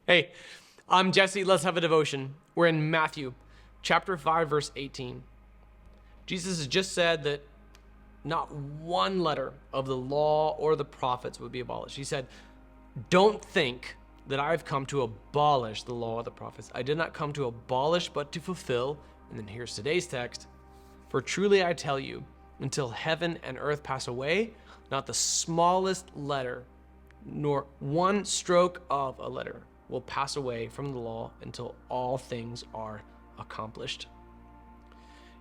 Hey, I'm Jesse. Let's have a devotion. We're in Matthew chapter 5, verse 18. Jesus has just said that not one letter of the law or the prophets would be abolished. He said, don't think that I've come to abolish the law or the prophets. I did not come to abolish, but to fulfill. And then here's today's text. For truly I tell you, until heaven and earth pass away, not the smallest letter, nor one stroke of a letter will pass away from the law until all things are accomplished.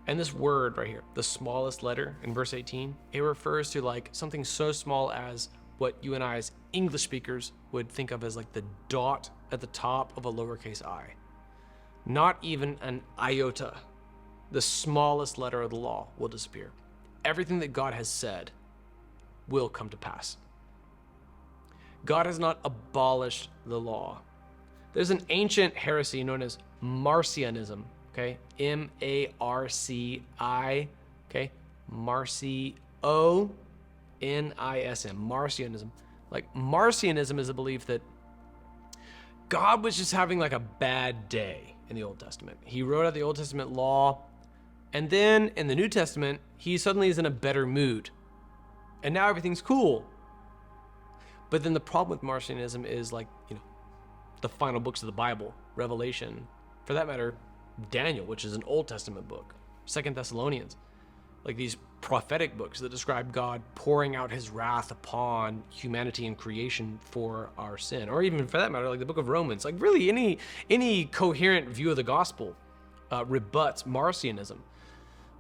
And this word right here, the smallest letter in verse 18, it refers to like something so small as what you and I as English speakers would think of as like the dot at the top of a lowercase I. Not even an iota. The smallest letter of the law will disappear. Everything that God has said will come to pass. God has not abolished the law. There's an ancient heresy known as Marcionism, okay? M-A-R-C-I, okay? Marcionism, Marcionism. Like Marcionism is a belief that God was just having like a bad day in the Old Testament. He wrote out the Old Testament law, and then in the New Testament, he suddenly is in a better mood. And now everything's cool. But then the problem with Marcionism is like, the final books of the Bible, Revelation, for that matter, Daniel, which is an Old Testament book, 2 Thessalonians, like these prophetic books that describe God pouring out his wrath upon humanity and creation for our sin, or even for that matter, like the book of Romans. Like really any coherent view of the gospel rebuts Marcionism.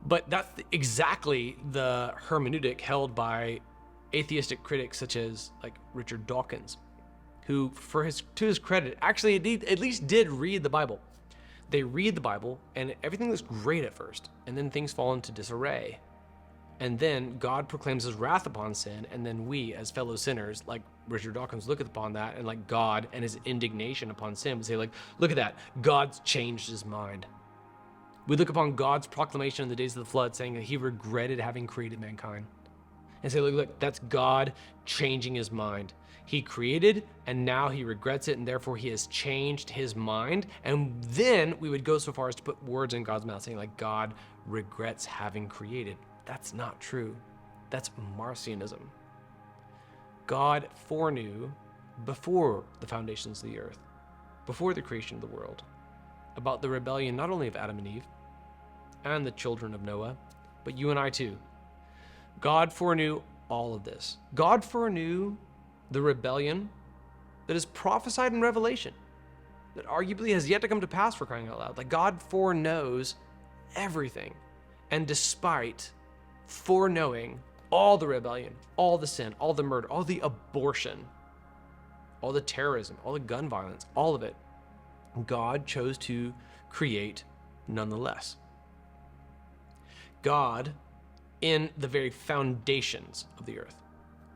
But that's exactly the hermeneutic held by atheistic critics such as like Richard Dawkins, who, to his credit, actually at least did read the Bible. They read the Bible, and everything looks great at first, and then things fall into disarray. And then God proclaims his wrath upon sin, and then we, as fellow sinners, like Richard Dawkins, look upon that, and like God and his indignation upon sin would say, like, look at that, God's changed his mind. We look upon God's proclamation in the days of the flood, saying that he regretted having created mankind. And say, look, that's God changing his mind. He created, and now he regrets it, and therefore he has changed his mind. And then we would go so far as to put words in God's mouth, saying like, God regrets having created. That's not true. That's Marcionism. God foreknew before the foundations of the earth, before the creation of the world, about the rebellion not only of Adam and Eve and the children of Noah, but you and I too. God foreknew all of this. God foreknew the rebellion that is prophesied in Revelation, that arguably has yet to come to pass, for crying out loud. Like God foreknows everything. And despite foreknowing all the rebellion, all the sin, all the murder, all the abortion, all the terrorism, all the gun violence, all of it, God chose to create nonetheless. God, in the very foundations of the earth,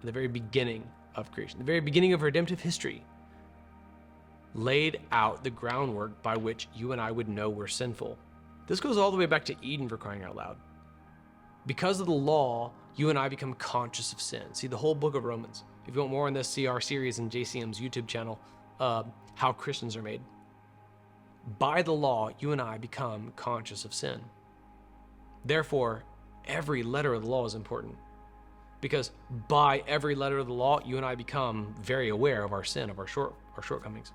in the very beginning of creation, the very beginning of redemptive history, laid out the groundwork by which you and I would know we're sinful. This goes all the way back to Eden, for crying out loud. Because of the law, you and I become conscious of sin. See the whole book of Romans. If you want more on this, see our series in JCM's YouTube channel, How Christians Are Made. By the law, you and I become conscious of sin. Therefore, every letter of the law is important, because by every letter of the law, you and I become very aware of our sin, of our shortcomings.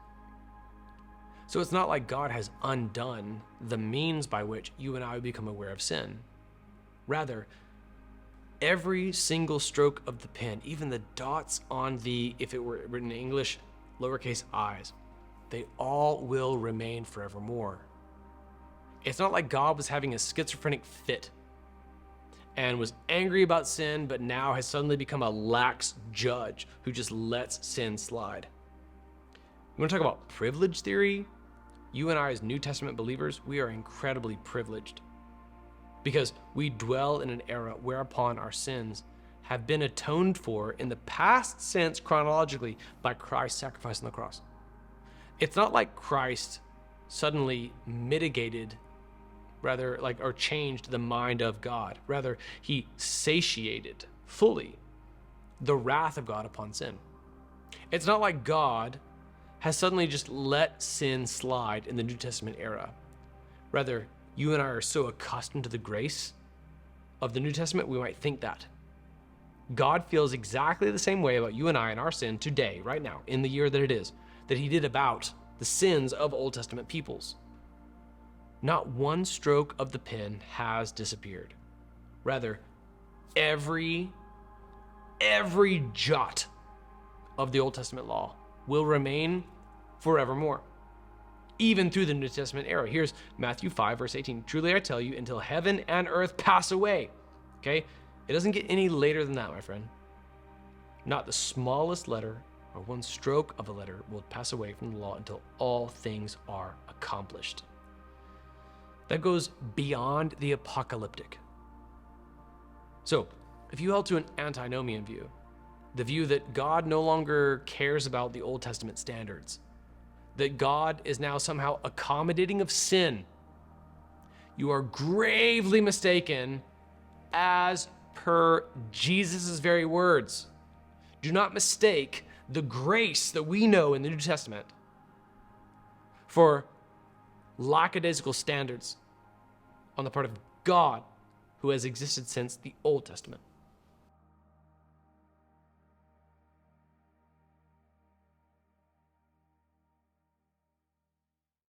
So it's not like God has undone the means by which you and I become aware of sin. Rather, every single stroke of the pen, even the dots on the, if it were written in English, lowercase i's, they all will remain forevermore. It's not like God was having a schizophrenic fit and was angry about sin, but now has suddenly become a lax judge who just lets sin slide. You want to talk about privilege theory? You and I, as New Testament believers, we are incredibly privileged because we dwell in an era whereupon our sins have been atoned for in the past sense chronologically by Christ's sacrifice on the cross. It's not like Christ suddenly mitigated, rather like, or changed the mind of God. Rather, he satiated fully the wrath of God upon sin. It's not like God has suddenly just let sin slide in the New Testament era. Rather, you and I are so accustomed to the grace of the New Testament, we might think that. God feels exactly the same way about you and I and our sin today, right now, in the year that it is, that he did about the sins of Old Testament peoples. Not one stroke of the pen has disappeared. Rather, every jot of the Old Testament law will remain forevermore, even through the New Testament era. Here's Matthew 5, verse 18. Truly I tell you, until heaven and earth pass away. Okay? It doesn't get any later than that, my friend. Not the smallest letter or one stroke of a letter will pass away from the law until all things are accomplished. That goes beyond the apocalyptic. So, if you held to an antinomian view, the view that God no longer cares about the Old Testament standards, that God is now somehow accommodating of sin, you are gravely mistaken as per Jesus' very words. Do not mistake the grace that we know in the New Testament for lackadaisical standards on the part of God who has existed since the Old Testament.